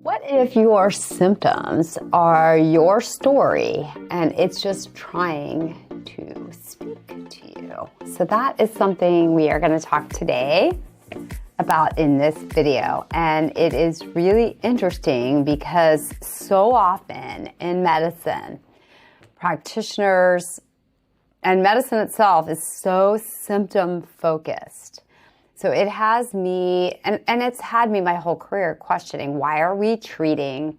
What if your symptoms are your story and it's just trying to speak to you? So that is something we are going to talk today about in this video. And it is really interesting because so often in medicine, practitioners and medicine itself is so symptom focused. So it has me, and it's had me my whole career questioning, why are we treating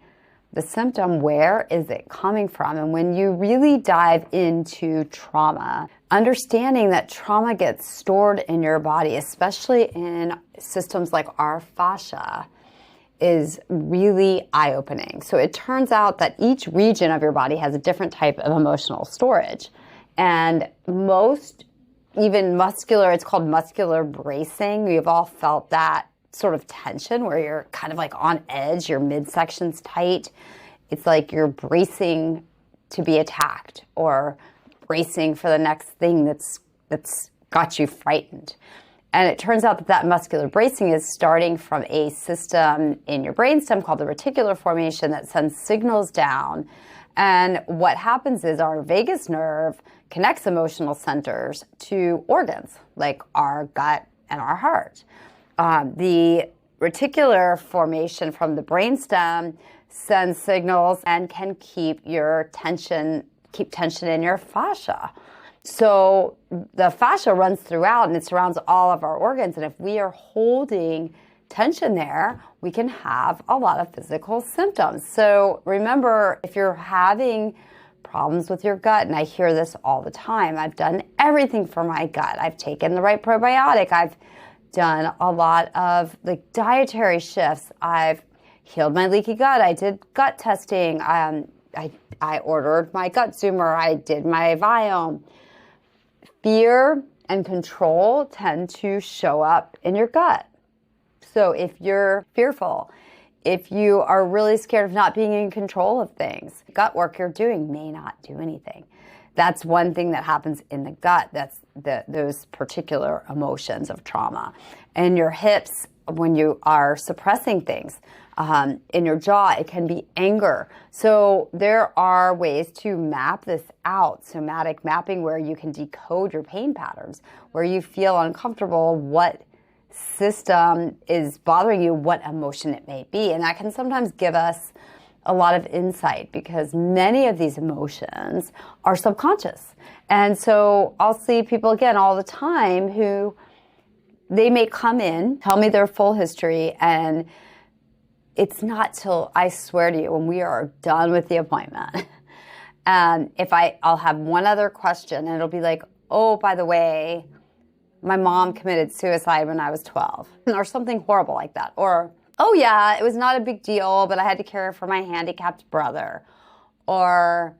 the symptom? Where is it coming from? And when you really dive into trauma, understanding that trauma gets stored in your body, especially in systems like our fascia, is really eye-opening. So it turns out that each region of your body has a different type of emotional storage. And most even muscular, it's called muscular bracing. We've all felt that sort of tension where you're kind of like on edge, your midsection's tight. It's like you're bracing to be attacked or bracing for the next thing that's got you frightened. And it turns out that muscular bracing is starting from a system in your brainstem called the reticular formation that sends signals down. And what happens is our vagus nerve connects emotional centers to organs like our gut and our heart. The reticular formation from the brainstem sends signals and can keep tension in your fascia. So the fascia runs throughout and it surrounds all of our organs. And if we are holding tension there, we can have a lot of physical symptoms. So remember, if you're having problems with your gut, and I hear this all the time, I've done everything for my gut. I've taken the right probiotic. I've done a lot of dietary shifts. I've healed my leaky gut. I did gut testing. I ordered my gut zoomer. I did my biome. Fear and control tend to show up in your gut. So if you're fearful, if you are really scared of not being in control of things, gut work you're doing may not do anything. That's one thing that happens in the gut. That's those particular emotions of trauma. In your hips, when you are suppressing things, in your jaw, it can be anger. So there are ways to map this out, somatic mapping, where you can decode your pain patterns, where you feel uncomfortable, what system is bothering you, what emotion it may be. And that can sometimes give us a lot of insight because many of these emotions are subconscious. And so I'll see people again all the time who they may come in, tell me their full history, and it's not till, I swear to you, when we are done with the appointment, and I'll have one other question and it'll be like, oh, by the way, my mom committed suicide when I was 12, or something horrible like that. Or, oh yeah, it was not a big deal, but I had to care for my handicapped brother. Or,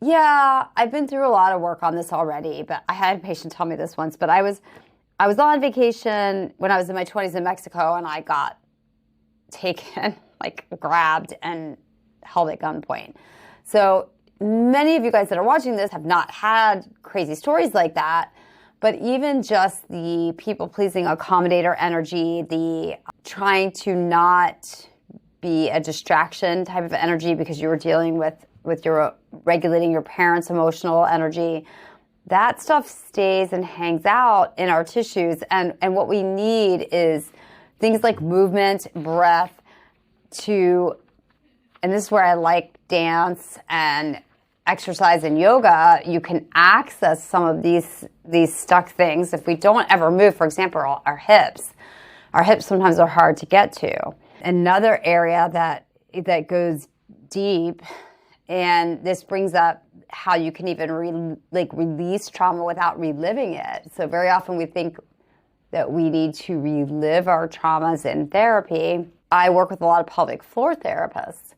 yeah, I've been through a lot of work on this already, but I had a patient tell me this once, but I was on vacation when I was in my 20s in Mexico, and I got taken, grabbed and held at gunpoint. So many of you guys that are watching this have not had crazy stories like that. But even just the people-pleasing accommodator energy, the trying to not be a distraction type of energy because you were dealing with your regulating your parents' emotional energy, that stuff stays and hangs out in our tissues. And what we need is things like movement, breath, and this is where I like dance and exercise and yoga. You can access some of these stuck things if we don't ever move. For example, our hips sometimes are hard to get to. Another area that goes deep, and this brings up how you can even release trauma without reliving it. So very often we think that we need to relive our traumas in therapy. I work with a lot of pelvic floor therapists.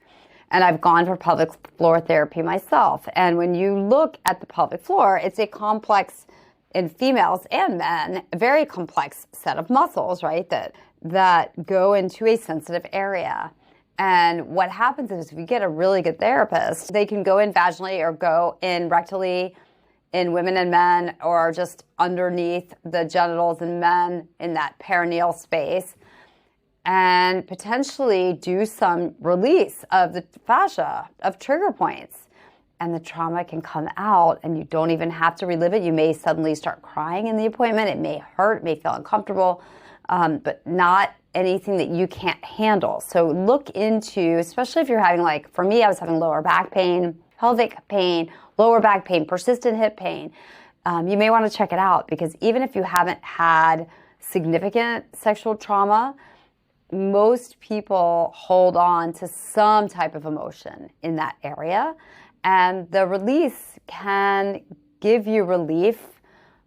And I've gone for pelvic floor therapy myself. And when you look at the pelvic floor, it's a complex, in females and men, a very complex set of muscles, right, that go into a sensitive area. And what happens is if you get a really good therapist, they can go in vaginally or go in rectally in women and men, or just underneath the genitals in men in that perineal space. and potentially do some release of the fascia, of trigger points. And the trauma can come out and you don't even have to relive it. You may suddenly start crying in the appointment. It may hurt, it may feel uncomfortable, but not anything that you can't handle. So look into, especially if you're having, like for me, I was having lower back pain, pelvic pain, lower back pain, persistent hip pain. You may want to check it out, because even if you haven't had significant sexual trauma, most people hold on to some type of emotion in that area. And the release can give you relief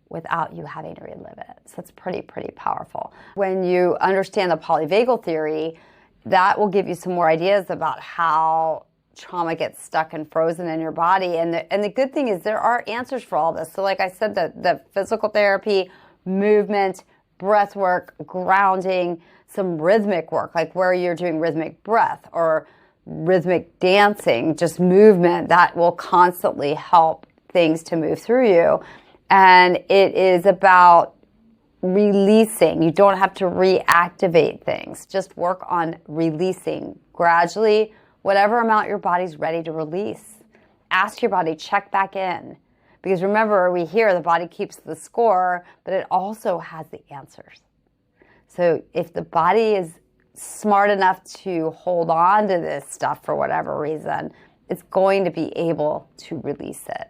without you having to relive it. So it's pretty powerful. When you understand the polyvagal theory, that will give you some more ideas about how trauma gets stuck and frozen in your body. And the good thing is there are answers for all this. So like I said, the physical therapy, movement, breath work, grounding, some rhythmic work, like where you're doing rhythmic breath or rhythmic dancing, just movement, that will constantly help things to move through you. And it is about releasing. You don't have to reactivate things. Just work on releasing gradually whatever amount your body's ready to release. Ask your body, check back in. Because remember, we hear the body keeps the score, but it also has the answers. So if the body is smart enough to hold on to this stuff for whatever reason, it's going to be able to release it.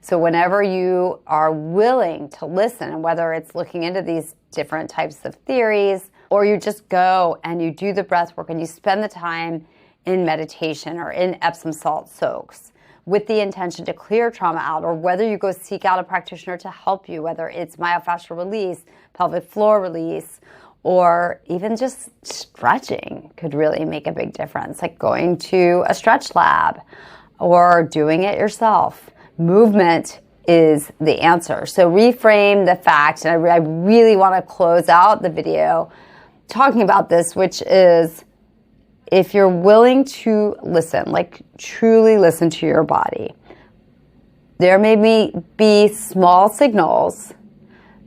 So whenever you are willing to listen, and whether it's looking into these different types of theories, or you just go and you do the breath work and you spend the time in meditation or in Epsom salt soaks with the intention to clear trauma out, or whether you go seek out a practitioner to help you, whether it's myofascial release, pelvic floor release, or even just stretching could really make a big difference, like going to a stretch lab or doing it yourself. Movement is the answer. So reframe the fact, and I really want to close out the video talking about this, which is if you're willing to listen, like truly listen to your body, there may be small signals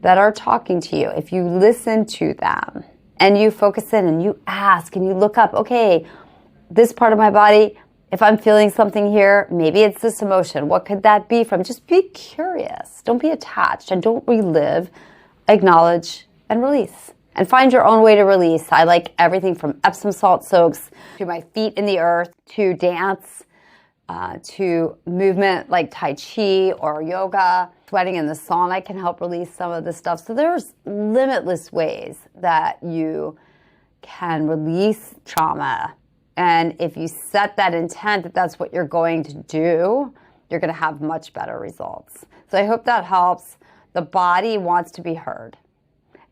that are talking to you. If you listen to them and you focus in and you ask and you look up, okay, this part of my body, if I'm feeling something here, maybe it's this emotion. What could that be from? Just be curious. Don't be attached and don't relive. Acknowledge and release. And find your own way to release. I like everything from Epsom salt soaks to my feet in the earth to dance, to movement like Tai Chi or yoga. Sweating in the sauna can help release some of this stuff. So there's limitless ways that you can release trauma. And if you set that intent that that's what you're going to do, you're going to have much better results. So I hope that helps. The body wants to be heard.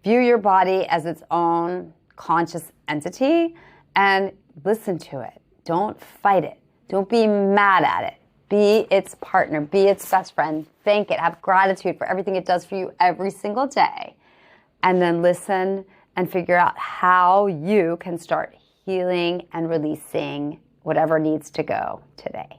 View your body as its own conscious entity and listen to it. Don't fight it. Don't be mad at it. Be its partner. Be its best friend. Thank it. Have gratitude for everything it does for you every single day. And then listen and figure out how you can start healing and releasing whatever needs to go today.